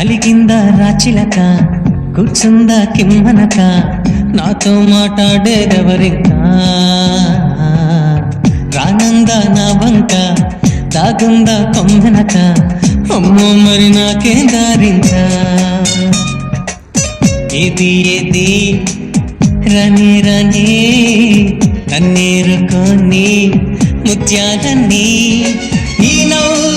అలిగిందా రాచిలక కూర్చుందా కిమ్మనక నాతో మాట్లాడేదెవరింకా రానందా నా వంక దాగుందా కొమ్మెనక అమ్మో మరి నాకే దారింకా ఏది ఏది రని రని కన్నీరుకొని ముత్యాలన్నీ ఈ నవ్వు